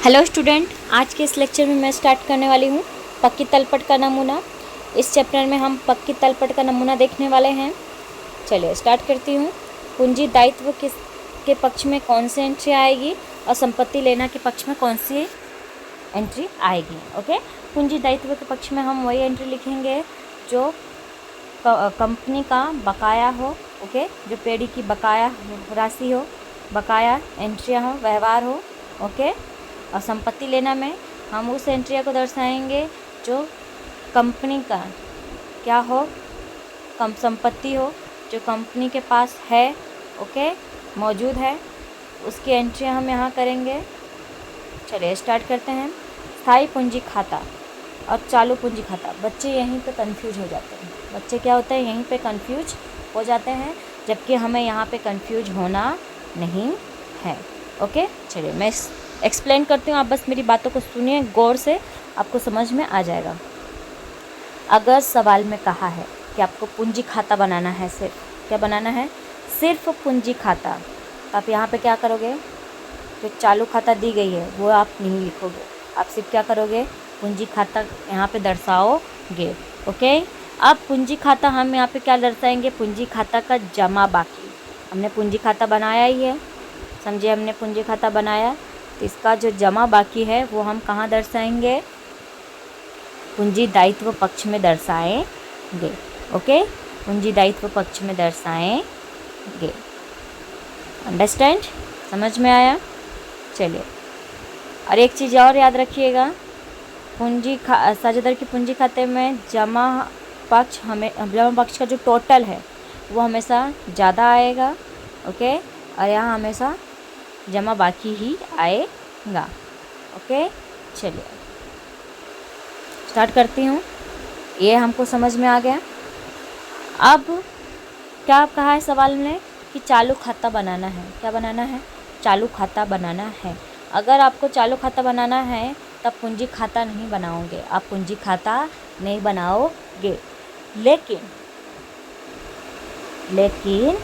Hello student, आज के इस लेक्चर में मैं स्टार्ट करने वाली हूँ पक्की तलपट का नमूना। इस चैप्टर में हम पक्की तलपट का नमूना देखने वाले हैं। चलिए स्टार्ट करती हूँ। पूंजी दायित्व के पक्ष में कौन सी एंट्री आएगी और संपत्ति लेना के पक्ष में कौन सी एंट्री आएगी। ओके, पूंजी दायित्व के पक्ष में हम वही एंट्री लिखेंगे जो कंपनी का बकाया हो। ओके, जो पेडी की बकाया राशि हो, बकाया एंट्रियाँ हो, व्यवहार हो। ओके, और संपत्ति लेना में हम उस एंट्रिया को दर्शाएंगे जो कंपनी का क्या हो, कम संपत्ति हो, जो कंपनी के पास है। ओके, मौजूद है, उसकी एंट्रियाँ हम यहाँ करेंगे। चलिए स्टार्ट करते हैं। स्थायी पूंजी खाता और चालू पूंजी खाता, बच्चे यहीं पे कंफ्यूज हो जाते हैं। बच्चे क्या होते हैं, यहीं पे कंफ्यूज हो जाते हैं, जबकि हमें यहाँ पे कंफ्यूज होना नहीं है। ओके, चलिए मैं एक्सप्लेन करती हूँ, आप बस मेरी बातों को सुनिए गौर से, आपको समझ में आ जाएगा। अगर सवाल में कहा है कि आपको पूंजी खाता बनाना है, सिर्फ क्या बनाना है, सिर्फ पूंजी खाता, तो आप यहाँ पे क्या करोगे, जो चालू खाता दी गई है वो आप नहीं लिखोगे, आप सिर्फ क्या करोगे, पूंजी खाता यहाँ पे दर्शाओगे। ओके, अब पूंजी खाता हम यहाँ पे क्या दर्शाएंगे, पूंजी खाता का जमा बाकी। हमने पूंजी खाता बनाया ही है, समझिए, हमने पूंजी खाता बनाया, तो इसका जो जमा बाकी है वो हम कहाँ दर्शाएंगे, पूंजी दायित्व पक्ष में दर्शाएंगे। ओके, पूंजी दायित्व पक्ष में दर्शाएंगे। अंडरस्टैंड, समझ में आया। चलिए, और एक चीज़ और याद रखिएगा, साझेदार की पूंजी खाते में जमा पक्ष का जो टोटल है वो हमेशा ज़्यादा आएगा। ओके, और यहाँ हमेशा जमा बाकी ही आएगा। ओके, चलिए स्टार्ट करती हूँ। ये हमको समझ में आ गया। अब क्या कहा है सवाल में कि चालू खाता बनाना है, क्या बनाना है, चालू खाता बनाना है। अगर आपको चालू खाता बनाना है तब पूंजी खाता नहीं बनाओगे, आप पूंजी खाता नहीं बनाओगे, लेकिन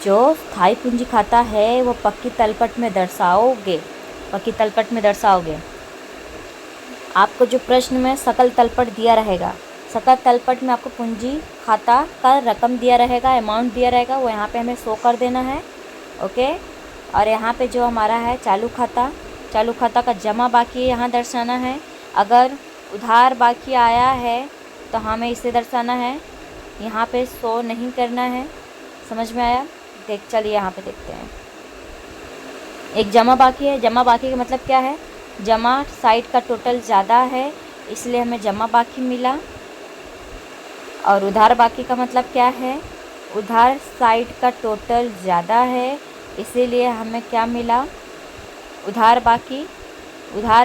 जो स्थायी पूंजी खाता है वो पक्की तलपट में दर्शाओगे, पक्की तलपट में दर्शाओगे। आपको जो प्रश्न में सकल तलपट दिया रहेगा, सकल तलपट में आपको पूंजी खाता का रकम दिया रहेगा, अमाउंट दिया रहेगा, वो यहाँ पे हमें शो कर देना है। ओके, और यहाँ पे जो हमारा है चालू खाता का जमा बाकी यहाँ दर्शाना है। अगर उधार बाकी आया है तो हमें इसे दर्शाना है, यहाँ पे शो नहीं करना है। समझ में आया। चलिए यहाँ पे देखते हैं। एक जमा बाकी है, जमा बाकी का मतलब क्या है, जमा साइड का टोटल ज़्यादा है इसलिए हमें जमा बाकी मिला। और उधार बाकी का मतलब क्या है, उधार साइड का टोटल ज़्यादा है इसीलिए हमें क्या मिला, उधार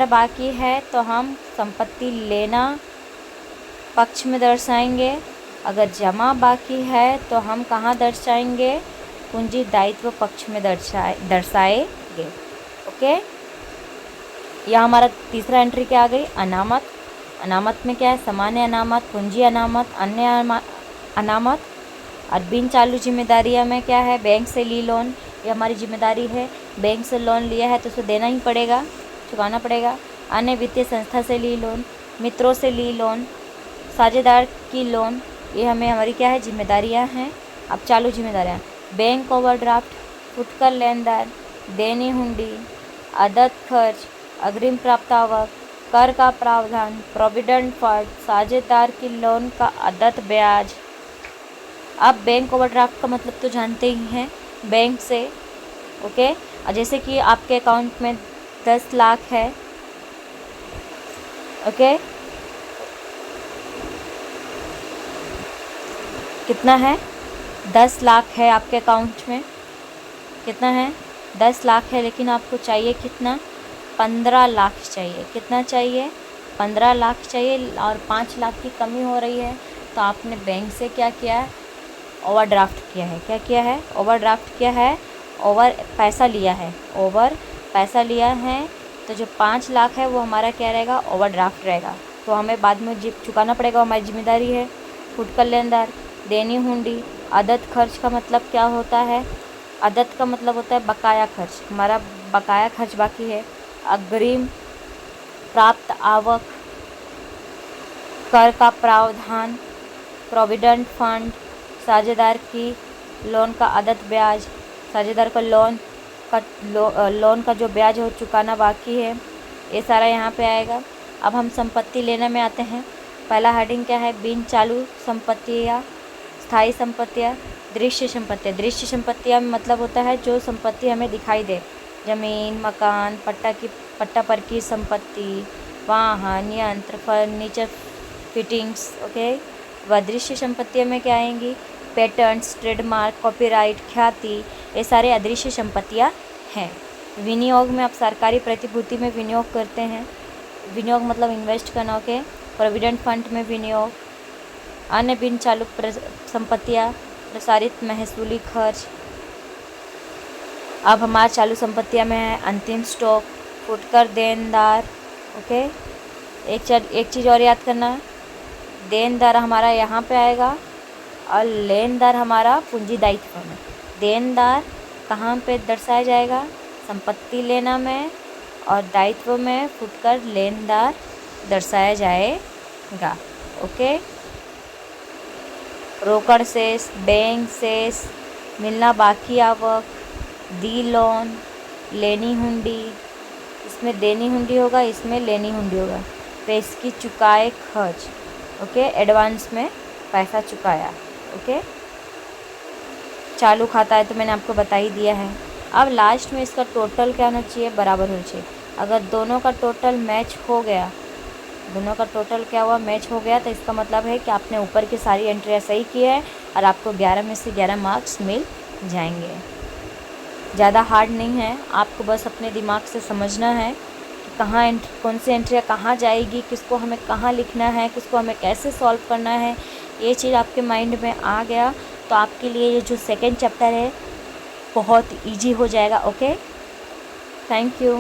बाकी है तो हम संपत्ति लेना पक्ष में दर्शाएंगे। अगर जमा बाकी है तो हम कहाँ दर्शाएंगे, पूंजी दायित्व पक्ष में दर्शाएंगे। ओके, यह हमारा तीसरा एंट्री क्या आ गई, अनामत। अनामत में क्या है, सामान्य अनामत, पूंजी अनामत, अन्य अनामत। और बिन चालू जिम्मेदारियाँ में क्या है, बैंक से ली लोन, ये हमारी जिम्मेदारी है, बैंक से लोन लिया है तो उसे देना ही पड़ेगा, चुकाना पड़ेगा। अन्य वित्तीय संस्था से ली लोन, मित्रों से ली लोन, साझेदार की लोन, ये हमारी क्या है, जिम्मेदारियां हैं। अब चालू जिम्मेदारियां, बैंक ओवरड्राफ्ट, फुटकर लेनदार, देनी हुंडी, आदत खर्च, अग्रिम प्राप्त आवक, कर का प्रावधान, प्रोविडेंट फंड, साझेदार की लोन का आदत ब्याज। अब बैंक ओवरड्राफ्ट का मतलब तो जानते ही हैं, बैंक से। ओके, और जैसे कि आपके अकाउंट में 10 लाख है। ओके, कितना है, 10 लाख है आपके अकाउंट में, कितना है, 10 लाख है, लेकिन आपको चाहिए कितना, 15 लाख चाहिए। कितना चाहिए, 15 लाख चाहिए, और 5 लाख की कमी हो रही है तो आपने बैंक से क्या किया है, ओवरड्राफ्ट किया है। क्या किया है, ओवरड्राफ्ट किया है, ओवर पैसा लिया है, तो जो 5 लाख है वो हमारा क्या रहेगा, ओवरड्राफ्ट रहेगा, तो हमें बाद में चुकाना पड़ेगा, हमारी जिम्मेदारी है। फुटकर लेनदार, देनी हुंडी, आदत खर्च का मतलब क्या होता है, आदत का मतलब होता है बकाया खर्च, हमारा बकाया खर्च बाकी है। अग्रिम प्राप्त आवक, कर का प्रावधान, प्रोविडेंट फंड, साझेदार की लोन का अदद ब्याज, साझेदार का लोन का जो ब्याज हो चुकाना बाकी है, ये सारा यहाँ पे आएगा। अब हम संपत्ति लेने में आते हैं। पहला हेडिंग क्या है? बिन चालू संपत्तियाँ, स्थायी संपत्तियाँ, दृश्य संपत्तियाँ। दृश्य संपत्तियाँ मतलब होता है जो संपत्ति हमें दिखाई दे, जमीन, मकान, पट्टा पर की संपत्ति, वाहन, यंत्र, फर्नीचर, फिटिंग्स। ओके, वह दृश्य संपत्तियों में क्या आएंगी? पेटेंट्स, ट्रेडमार्क, कॉपीराइट, ख्याति, ये सारे अदृश्य संपत्तियाँ हैं। विनियोग में आप सरकारी प्रतिभूति में विनियोग करते हैं, विनियोग मतलब इन्वेस्ट करना। ओके, प्रोविडेंट फंड में विनियोग। अन्य बिन चालू संपत्तियाँ, प्रसारित महसूली खर्च। अब हमारे चालू संपत्तियाँ में है अंतिम स्टॉक, फुटकर देनदार। ओके, एक चीज़ और याद करना, देनदार हमारा यहाँ पे आएगा और लेनदार हमारा पूंजी दायित्व में। देनदार कहाँ पे दर्शाया जाएगा? संपत्ति लेना में, और दायित्व में फुटकर लेनदार दर्शाया जाएगा। ओके, रोकड़ शेष, बैंक शेष, मिलना बाकी आवक, दी लोन, लेनी हुंडी, इसमें देनी हुंडी होगा, इसमें लेनी हुंडी होगा। पेशगी चुकाए खर्च। ओके, एडवांस में पैसा चुकाया। ओके, चालू खाता है तो मैंने आपको बता ही दिया है। अब लास्ट में इसका टोटल क्या होना चाहिए? बराबर होना चाहिए। अगर दोनों का टोटल मैच हो गया, दोनों का टोटल क्या हुआ? मैच हो गया, तो इसका मतलब है कि आपने ऊपर की सारी एंट्रियाँ सही की है और आपको 11 में से 11 मार्क्स मिल जाएंगे। ज़्यादा हार्ड नहीं है, आपको बस अपने दिमाग से समझना है कि कौन सी एंट्रियाँ कहाँ जाएगी, किसको हमें कहाँ लिखना है, किसको हमें कैसे सॉल्व करना है। ये चीज़ आपके माइंड में आ गया तो आपके लिए ये जो सेकेंड चैप्टर है बहुत ईजी हो जाएगा। Okay, thank you.